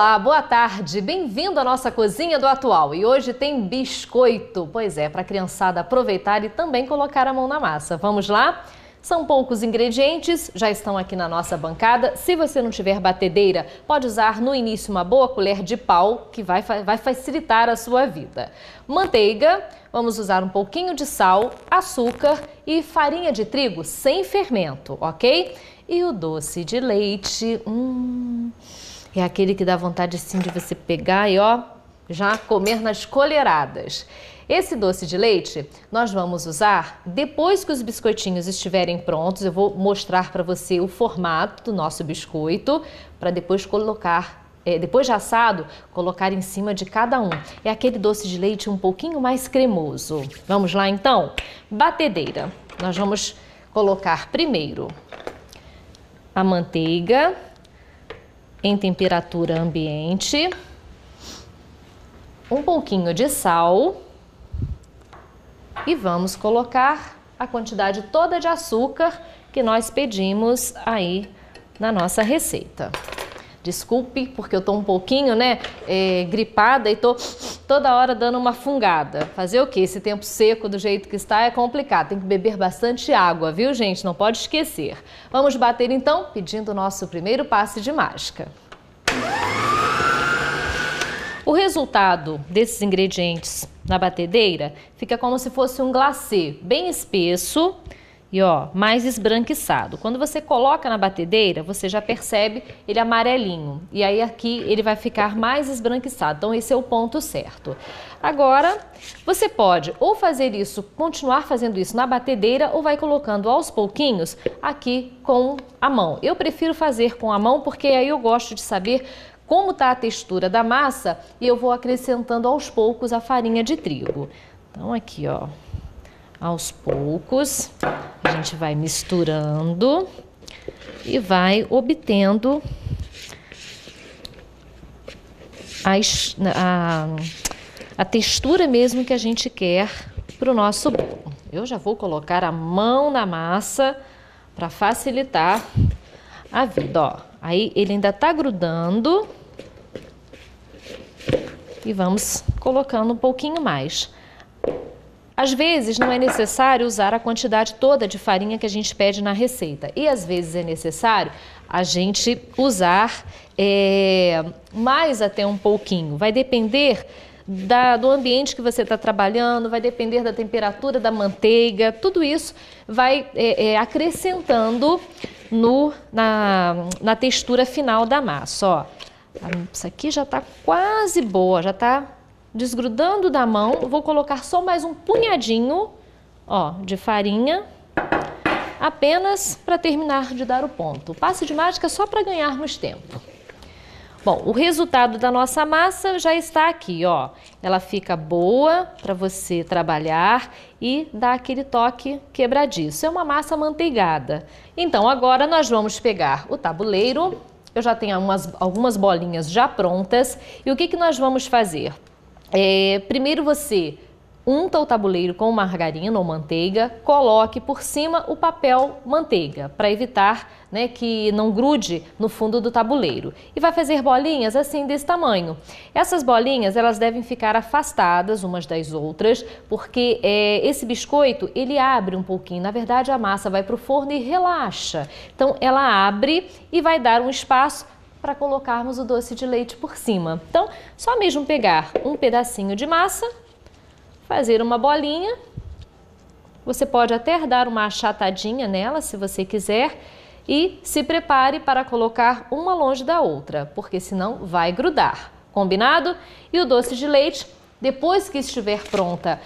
Olá, boa tarde, bem-vindo à nossa cozinha do Atual. E hoje tem biscoito, pois é, para a criançada aproveitar e também colocar a mão na massa. Vamos lá? São poucos ingredientes, já estão aqui na nossa bancada. Se você não tiver batedeira, pode usar no início uma boa colher de pau, que vai facilitar a sua vida. Manteiga, vamos usar um pouquinho de sal, açúcar e farinha de trigo sem fermento, ok? E o doce de leite, é aquele que dá vontade sim de você pegar e ó, já comer nas colheradas. Esse doce de leite nós vamos usar depois que os biscoitinhos estiverem prontos. Eu vou mostrar para você o formato do nosso biscoito para depois colocar, depois de assado, colocar em cima de cada um. É aquele doce de leite um pouquinho mais cremoso. Vamos lá então? Batedeira. Nós vamos colocar primeiro a manteiga em temperatura ambiente, um pouquinho de sal e vamos colocar a quantidade toda de açúcar que nós pedimos aí na nossa receita. Desculpe, porque eu tô um pouquinho, gripada e tô toda hora dando uma fungada. Fazer o quê? Esse tempo seco do jeito que está é complicado. Tem que beber bastante água, viu, gente? Não pode esquecer. Vamos bater então, pedindo o nosso primeiro passe de mágica. O resultado desses ingredientes na batedeira fica como se fosse um glacê bem espesso e ó, mais esbranquiçado. Quando você coloca na batedeira, você já percebe ele amarelinho. E aí aqui ele vai ficar mais esbranquiçado. Então esse é o ponto certo. Agora, você pode ou fazer isso, continuar fazendo isso na batedeira ou vai colocando aos pouquinhos aqui com a mão. Eu prefiro fazer com a mão porque aí eu gosto de saber como está a textura da massa e eu vou acrescentando aos poucos a farinha de trigo. Então aqui ó, aos poucos a gente vai misturando e vai obtendo a textura mesmo que a gente quer para o nosso bolo. Eu já vou colocar a mão na massa para facilitar a vida, ó. Aí ele ainda tá grudando e vamos colocando um pouquinho mais. Às vezes não é necessário usar a quantidade toda de farinha que a gente pede na receita e às vezes é necessário a gente usar mais até um pouquinho. Vai depender do ambiente que você está trabalhando, vai depender da temperatura da manteiga, tudo isso vai acrescentando na textura final da massa, ó. Isso aqui já está quase boa, já está desgrudando da mão. Eu vou colocar só mais um punhadinho, ó, de farinha, apenas para terminar de dar o ponto. O passe de mágica só para ganharmos tempo. Bom, o resultado da nossa massa já está aqui, ó. Ela fica boa para você trabalhar e dar aquele toque quebradiço. É uma massa amanteigada. Então, agora nós vamos pegar o tabuleiro. Eu já tenho algumas bolinhas já prontas. E o que nós vamos fazer? Primeiro você unta o tabuleiro com margarina ou manteiga, coloque por cima o papel manteiga, para evitar que não grude no fundo do tabuleiro. E vai fazer bolinhas assim desse tamanho. Essas bolinhas elas devem ficar afastadas umas das outras, porque esse biscoito ele abre um pouquinho. Na verdade a massa vai para o forno e relaxa. Então ela abre e vai dar um espaço para colocarmos o doce de leite por cima. Então só mesmo pegar um pedacinho de massa, fazer uma bolinha, você pode até dar uma achatadinha nela se você quiser e se prepare para colocar uma longe da outra, porque senão vai grudar, combinado? E o doce de leite, depois que estiver pronta,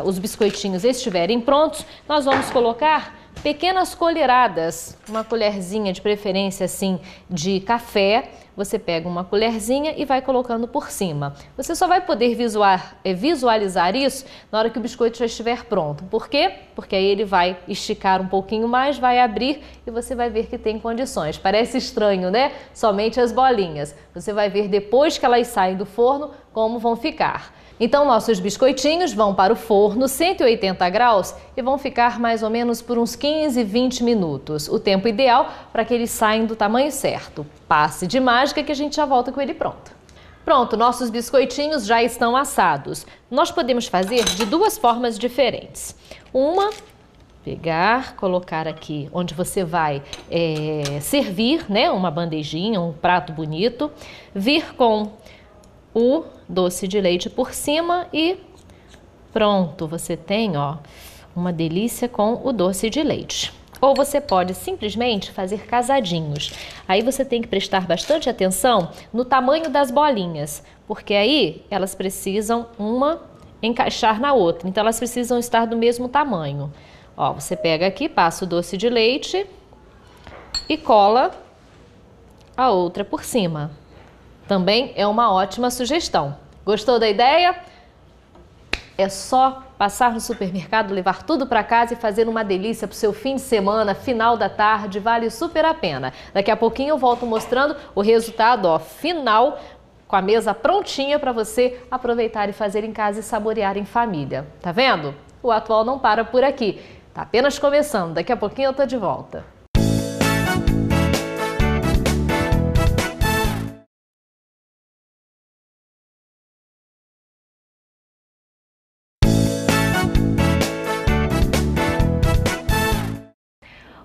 os biscoitinhos estiverem prontos, nós vamos colocar pequenas colheradas, uma colherzinha de preferência assim de café. Você pega uma colherzinha e vai colocando por cima. Você só vai poder visualizar isso na hora que o biscoito já estiver pronto. Por quê? Porque aí ele vai esticar um pouquinho mais, vai abrir e você vai ver que tem condições. Parece estranho, né? Somente as bolinhas. Você vai ver depois que elas saem do forno como vão ficar. Então, nossos biscoitinhos vão para o forno 180 graus e vão ficar mais ou menos por uns 15, 20 minutos. O tempo ideal para que eles saiam do tamanho certo. Passe de mágica que a gente já volta com ele pronto. Pronto, nossos biscoitinhos já estão assados. Nós podemos fazer de duas formas diferentes. Uma, pegar, colocar aqui onde você vai servir, né, uma bandejinha, um prato bonito, vir com o doce de leite por cima e pronto, você tem, ó, uma delícia com o doce de leite. Ou você pode simplesmente fazer casadinhos. Aí você tem que prestar bastante atenção no tamanho das bolinhas, porque aí elas precisam uma encaixar na outra, então elas precisam estar do mesmo tamanho. Ó, você pega aqui, passa o doce de leite e cola a outra por cima. Também é uma ótima sugestão. Gostou da ideia? É só passar no supermercado, levar tudo para casa e fazer uma delícia para o seu fim de semana, final da tarde, vale super a pena. Daqui a pouquinho eu volto mostrando o resultado, ó, final, com a mesa prontinha para você aproveitar e fazer em casa e saborear em família. Tá vendo? O Atual não para por aqui. Tá apenas começando. Daqui a pouquinho eu tô de volta.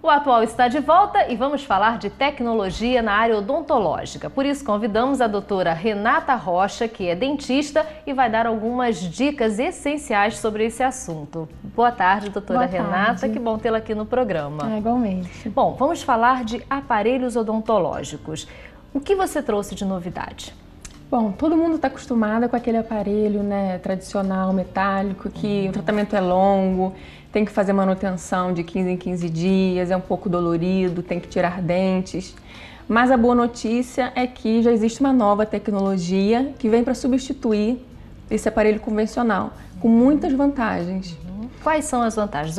O Atual está de volta e vamos falar de tecnologia na área odontológica. Por isso, convidamos a doutora Renata Rocha, que é dentista e vai dar algumas dicas essenciais sobre esse assunto. Boa tarde, doutora Renata. Que bom tê-la aqui no programa. É, igualmente. Bom, vamos falar de aparelhos odontológicos. O que você trouxe de novidade? Bom, todo mundo está acostumado com aquele aparelho, né, tradicional, metálico, que o tratamento é longo, tem que fazer manutenção de 15 em 15 dias, é um pouco dolorido, tem que tirar dentes. Mas a boa notícia é que já existe uma nova tecnologia que vem para substituir esse aparelho convencional, com muitas vantagens. Quais são as vantagens?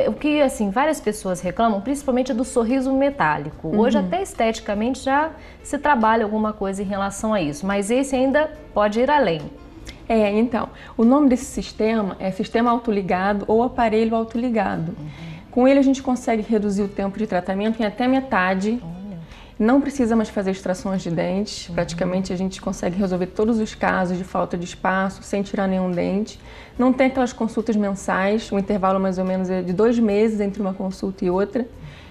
O que, assim, várias pessoas reclamam, principalmente do sorriso metálico. Hoje, até esteticamente, já se trabalha alguma coisa em relação a isso, mas esse ainda pode ir além. Então, o nome desse sistema é sistema autoligado ou aparelho autoligado. Com ele, a gente consegue reduzir o tempo de tratamento em até metade. Não precisa mais fazer extrações de dentes, praticamente a gente consegue resolver todos os casos de falta de espaço sem tirar nenhum dente. Não tem aquelas consultas mensais, o intervalo mais ou menos é de 2 meses entre uma consulta e outra.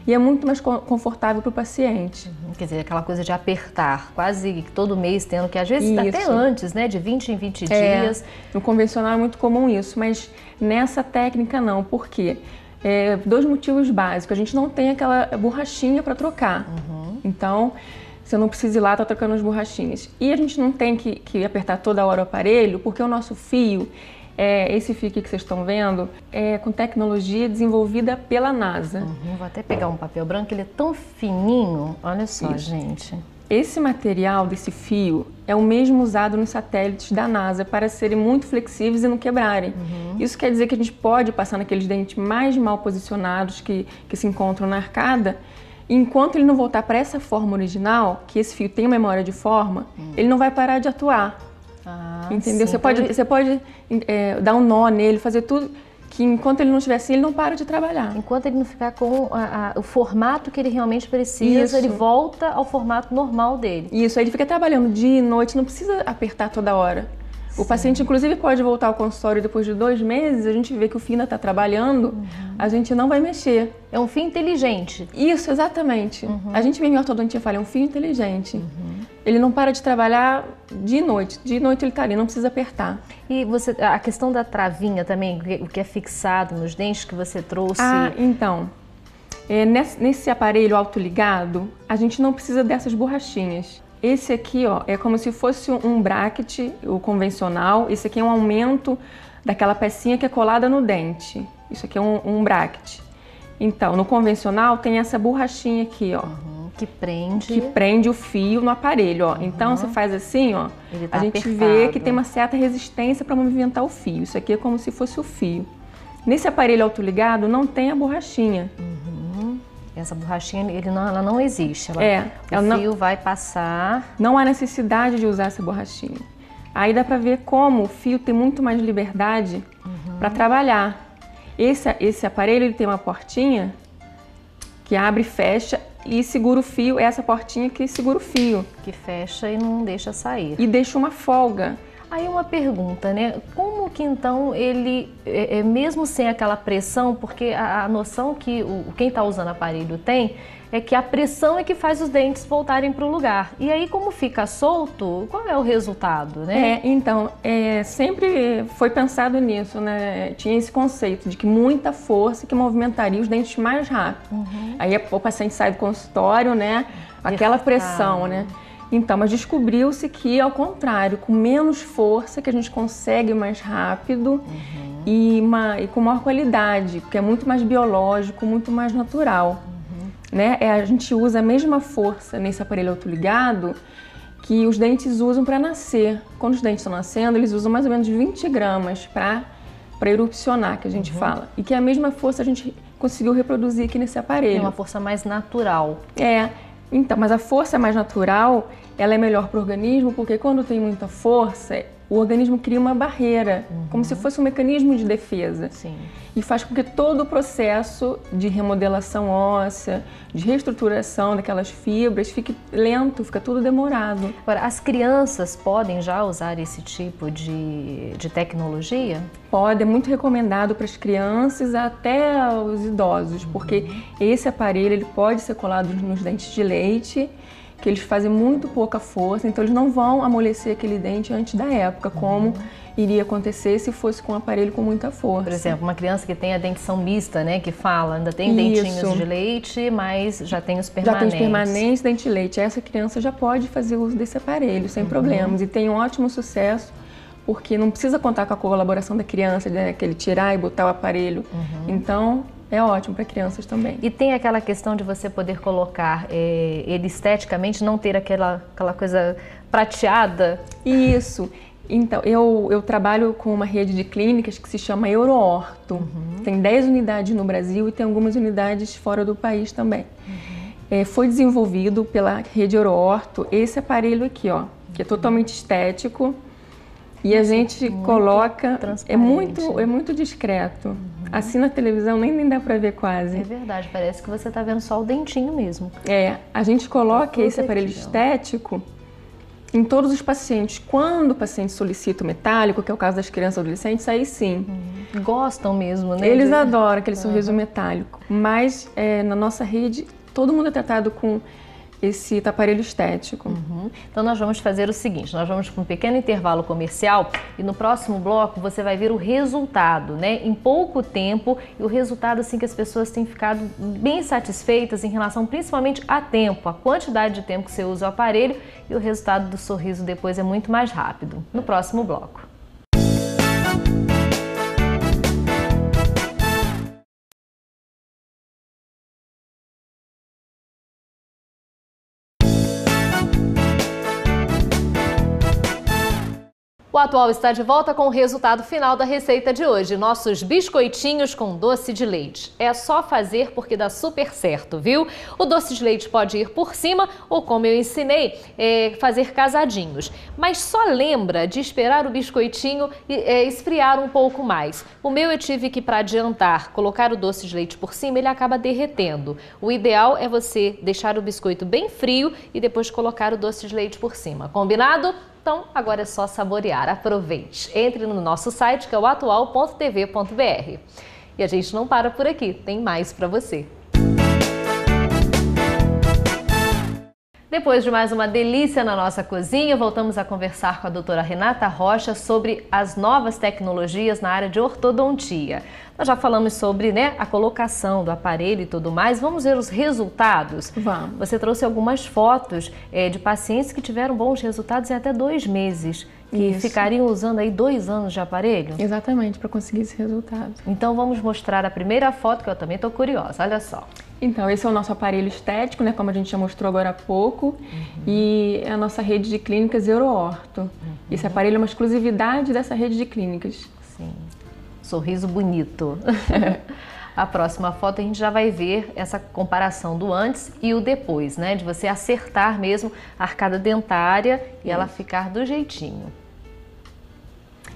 E é muito mais confortável para o paciente. Quer dizer, aquela coisa de apertar, quase todo mês tendo que, às vezes, até antes, né, de 20 em 20 dias. No convencional é muito comum isso, mas nessa técnica não. Por quê? 2 motivos básicos. A gente não tem aquela borrachinha para trocar. Então, você não precisa ir lá estar trocando as borrachinhas. E a gente não tem que apertar toda hora o aparelho, porque o nosso fio, esse fio aqui que vocês estão vendo, é com tecnologia desenvolvida pela NASA. Vou até pegar um papel branco, ele é tão fininho. Olha só, gente. Esse material desse fio é o mesmo usado nos satélites da NASA para serem muito flexíveis e não quebrarem. Isso quer dizer que a gente pode passar naqueles dentes mais mal posicionados que se encontram na arcada. Enquanto ele não voltar para essa forma original, que esse fio tem memória de forma, ele não vai parar de atuar. Entendeu? Sim. Você pode dar um nó nele, fazer tudo, que enquanto ele não estiver assim, ele não para de trabalhar. Enquanto ele não ficar com o formato que ele realmente precisa, ele volta ao formato normal dele. Isso, aí ele fica trabalhando dia e noite, não precisa apertar toda hora. O paciente, inclusive, pode voltar ao consultório depois de 2 meses, a gente vê que o fio ainda está trabalhando, a gente não vai mexer. É um fio inteligente. Isso, exatamente. A gente mesmo em ortodontia fala, é um fio inteligente. Ele não para de trabalhar de noite ele está ali, não precisa apertar. E a questão da travinha também, o que é fixado nos dentes que você trouxe? Então, nesse aparelho autoligado, a gente não precisa dessas borrachinhas. Esse aqui, ó, é como se fosse um bracket, o convencional. Esse aqui é um aumento daquela pecinha que é colada no dente. Isso aqui é um bracket. Então, no convencional tem essa borrachinha aqui, ó. Que prende. Que prende o fio no aparelho, ó. Então, você faz assim, ó. A gente vê que tem uma certa resistência para movimentar o fio. Isso aqui é como se fosse o fio. Nesse aparelho autoligado não tem a borrachinha. Essa borrachinha, ela não existe. O fio vai passar. Não há necessidade de usar essa borrachinha. Aí dá para ver como o fio tem muito mais liberdade para trabalhar. Esse aparelho ele tem uma portinha que abre e fecha e segura o fio, é essa portinha que segura o fio. Que fecha e não deixa sair. E deixa uma folga. Aí uma pergunta, né? Como que então ele, mesmo sem aquela pressão, porque a noção que quem está usando o aparelho tem é que a pressão é que faz os dentes voltarem para o lugar. E aí como fica solto, qual é o resultado, né? Então, sempre foi pensado nisso, né? Tinha esse conceito de que muita força que movimentaria os dentes mais rápido. Aí o paciente sai do consultório, né? Aquela pressão, né? Então, mas descobriu-se que, ao contrário, com menos força que a gente consegue mais rápido e com maior qualidade, porque é muito mais biológico, muito mais natural. Né? A gente usa a mesma força nesse aparelho autoligado que os dentes usam para nascer. Quando os dentes estão nascendo, eles usam mais ou menos 20 gramas para erupcionar, que a gente fala. E que a mesma força a gente conseguiu reproduzir aqui nesse aparelho. É uma força mais natural. Então, mas a força mais natural, ela é melhor para o organismo, porque quando tem muita força, o organismo cria uma barreira, como se fosse um mecanismo de defesa. Sim. E faz com que todo o processo de remodelação óssea, de reestruturação daquelas fibras, fique lento, fica tudo demorado. Agora, as crianças podem já usar esse tipo de tecnologia? Pode, é muito recomendado para as crianças até os idosos, porque esse aparelho ele pode ser colado nos dentes de leite, que eles fazem muito pouca força, então eles não vão amolecer aquele dente antes da época, como iria acontecer se fosse com um aparelho com muita força. Por exemplo, uma criança que tem a dentição mista, né, que fala, ainda tem dentinhos de leite, mas já tem os permanentes. Já tem os permanentes, dente de leite. Essa criança já pode fazer uso desse aparelho sem problemas e tem um ótimo sucesso, porque não precisa contar com a colaboração da criança, né, que ele tirar e botar o aparelho. Então, é ótimo para crianças também. E tem aquela questão de você poder colocar ele esteticamente, não ter aquela coisa prateada? Isso. Então, eu trabalho com uma rede de clínicas que se chama Euroorto. Tem 10 unidades no Brasil e tem algumas unidades fora do país também. Foi desenvolvido pela rede Euroorto esse aparelho aqui, ó, que é totalmente estético. E a gente coloca, é muito discreto. Assim na televisão nem dá pra ver quase. É verdade, parece que você tá vendo só o dentinho mesmo. A gente coloca esse aparelho estético em todos os pacientes. Quando o paciente solicita o metálico, que é o caso das crianças e adolescentes, aí sim. Gostam mesmo, né? Eles adoram aquele sorriso metálico. Mas na nossa rede, todo mundo é tratado com esse aparelho estético. Então nós vamos fazer o seguinte, nós vamos para um pequeno intervalo comercial e no próximo bloco você vai ver o resultado, né? Em pouco tempo e o resultado assim que as pessoas têm ficado bem satisfeitas em relação principalmente a tempo, a quantidade de tempo que você usa o aparelho e o resultado do sorriso depois é muito mais rápido. No próximo bloco. O Atual está de volta com o resultado final da receita de hoje, nossos biscoitinhos com doce de leite. É só fazer porque dá super certo, viu? O doce de leite pode ir por cima ou, como eu ensinei, fazer casadinhos. Mas só lembra de esperar o biscoitinho esfriar um pouco mais. O meu eu tive que, para adiantar, colocar o doce de leite por cima, ele acaba derretendo. O ideal é você deixar o biscoito bem frio e depois colocar o doce de leite por cima. Combinado? Então, agora é só saborear. Aproveite. Entre no nosso site, que é o atual.tv.br. E a gente não para por aqui, tem mais para você. Depois de mais uma delícia na nossa cozinha, voltamos a conversar com a doutora Renata Rocha sobre as novas tecnologias na área de ortodontia. Nós já falamos sobre, né, a colocação do aparelho e tudo mais. Vamos ver os resultados? Vamos. Você trouxe algumas fotos de pacientes que tiveram bons resultados em até 2 meses, que ficariam usando aí 2 anos de aparelho? Exatamente, para conseguir esse resultado. Então vamos mostrar a primeira foto, que eu também estou curiosa. Olha só. Então, esse é o nosso aparelho estético, né, como a gente já mostrou agora há pouco, e é a nossa rede de clínicas Euroorto. Esse aparelho é uma exclusividade dessa rede de clínicas. Sim. Sorriso bonito. A próxima foto a gente já vai ver essa comparação do antes e o depois, né? De você acertar mesmo a arcada dentária e ela ficar do jeitinho.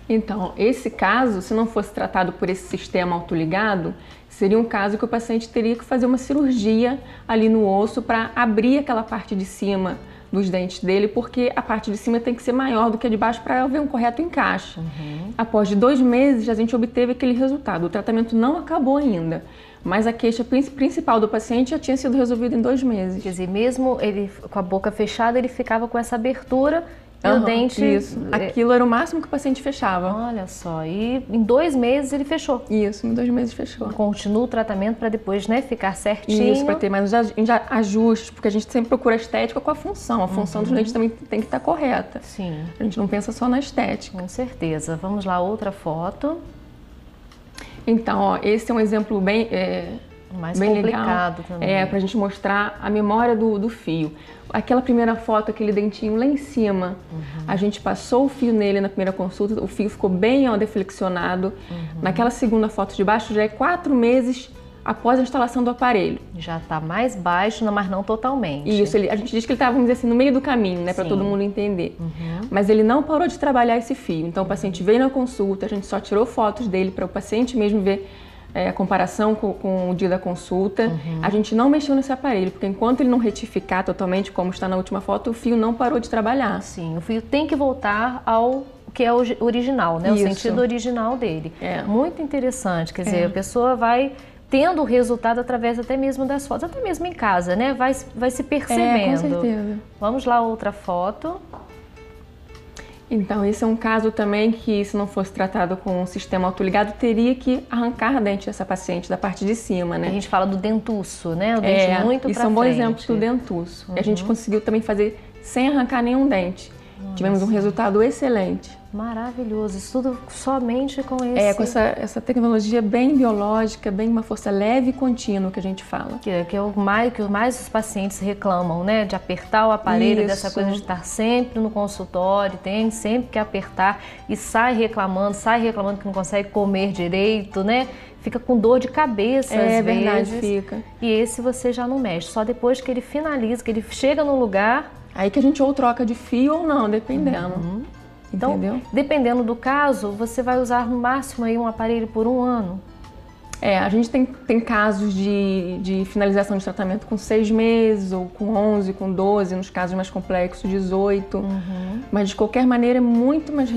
Então, esse caso, se não fosse tratado por esse sistema autoligado, seria um caso que o paciente teria que fazer uma cirurgia ali no osso para abrir aquela parte de cima dos dentes dele, porque a parte de cima tem que ser maior do que a de baixo para haver um correto encaixe. Após de 2 meses, a gente obteve aquele resultado. O tratamento não acabou ainda, mas a queixa principal do paciente já tinha sido resolvida em 2 meses. Quer dizer, mesmo ele com a boca fechada, ele ficava com essa abertura e o dente... Isso, aquilo era o máximo que o paciente fechava. Olha só, e em 2 meses ele fechou. Isso, em 2 meses fechou. Continua o tratamento para depois, né, ficar certinho. Isso, para ter mais ajustes, porque a gente sempre procura a estética com a função. A função dos dentes também tem que estar correta. Sim. A gente não pensa só na estética. Com certeza. Vamos lá, outra foto. Então, ó, esse é um exemplo bem... mais bem complicado legal, também. pra gente mostrar a memória do fio. Aquela primeira foto, aquele dentinho lá em cima, a gente passou o fio nele na primeira consulta, o fio ficou bem deflexionado. Naquela segunda foto de baixo já é 4 meses após a instalação do aparelho. Já está mais baixo, mas não totalmente. Isso, a gente diz que ele estava, vamos dizer assim, no meio do caminho, né, para todo mundo entender. Mas ele não parou de trabalhar esse fio. Então o paciente veio na consulta, a gente só tirou fotos dele para o paciente mesmo ver a comparação com o dia da consulta. A gente não mexeu nesse aparelho, porque enquanto ele não retificar totalmente, como está na última foto, o fio não parou de trabalhar. Sim, o fio tem que voltar ao que é o original, né? Isso. O sentido original dele. É. Muito interessante, quer dizer, a pessoa vai tendo o resultado através até mesmo das fotos, até mesmo em casa, né? Vai se percebendo. Com certeza. Vamos lá, outra foto. Então, esse é um caso também que, se não fosse tratado com um sistema autoligado, teria que arrancar dente dessa paciente da parte de cima, né? A gente fala do dentuço, né? O dente muito pra isso é um bom frente. exemplo do dentuço. E a gente conseguiu também fazer sem arrancar nenhum dente. Tivemos um resultado excelente. Maravilhoso, isso tudo somente com esse... Com essa tecnologia bem biológica, bem uma força leve e contínua que a gente fala. Que é o mais os pacientes reclamam, né? De apertar o aparelho, Isso. dessa coisa de estar sempre no consultório, tem sempre que apertar e sai reclamando que não consegue comer direito, né? Fica com dor de cabeça às vezes. É verdade, fica. E esse você já não mexe, só depois que ele finaliza, que ele chega no lugar... Aí que a gente ou troca de fio ou não, dependendo. Então, entendeu? Dependendo do caso, você vai usar no máximo aí um aparelho por 1 ano. A gente tem casos de finalização de tratamento com 6 meses, ou com 11, com 12, nos casos mais complexos, 18. Mas, de qualquer maneira, é muito mais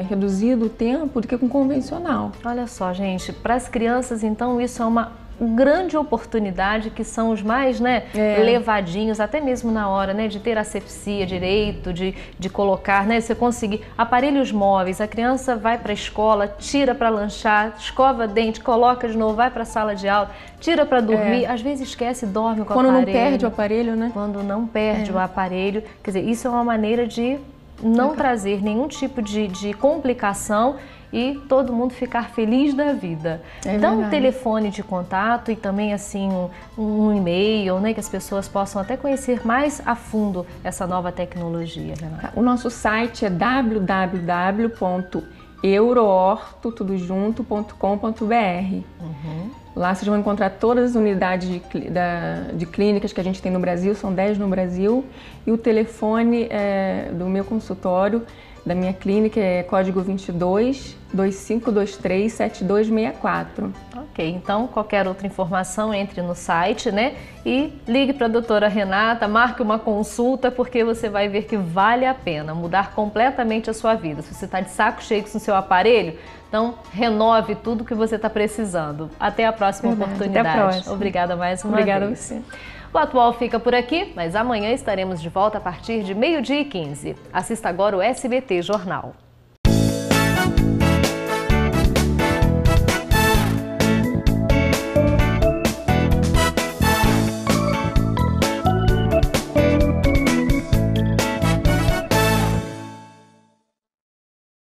reduzido o tempo do que com convencional. Olha só, gente, para as crianças, então, isso é uma grande oportunidade, que são os mais, né, levadinhos, até mesmo na hora, né, de ter asepsia direito, de colocar, né, você conseguir aparelhos móveis, a criança vai para a escola, tira para lanchar, escova dente, coloca de novo, vai para a sala de aula, tira para dormir, às vezes esquece e dorme com o aparelho. Quando não perde o aparelho, né? Quando não perde o aparelho, quer dizer, isso é uma maneira de não trazer nenhum tipo de complicação e todo mundo ficar feliz da vida. Dá um telefone de contato e também assim um e-mail, né, que as pessoas possam até conhecer mais a fundo essa nova tecnologia, Renata. O nosso site é www.euroorto.com.br. Lá vocês vão encontrar todas as unidades de clínicas que a gente tem no Brasil, são 10 no Brasil, e o telefone do meu consultório, da minha clínica, é código 22 2523 7264. Ok, então qualquer outra informação entre no site, né? E ligue para a doutora Renata, marque uma consulta, porque você vai ver que vale a pena mudar completamente a sua vida. Se você está de saco cheio com o seu aparelho, então renove tudo que você está precisando. Até a próxima oportunidade. Até a próxima. Obrigada mais uma Obrigada vez. a você. O Atual fica por aqui, mas amanhã estaremos de volta a partir de 12h15. Assista agora o SBT Jornal.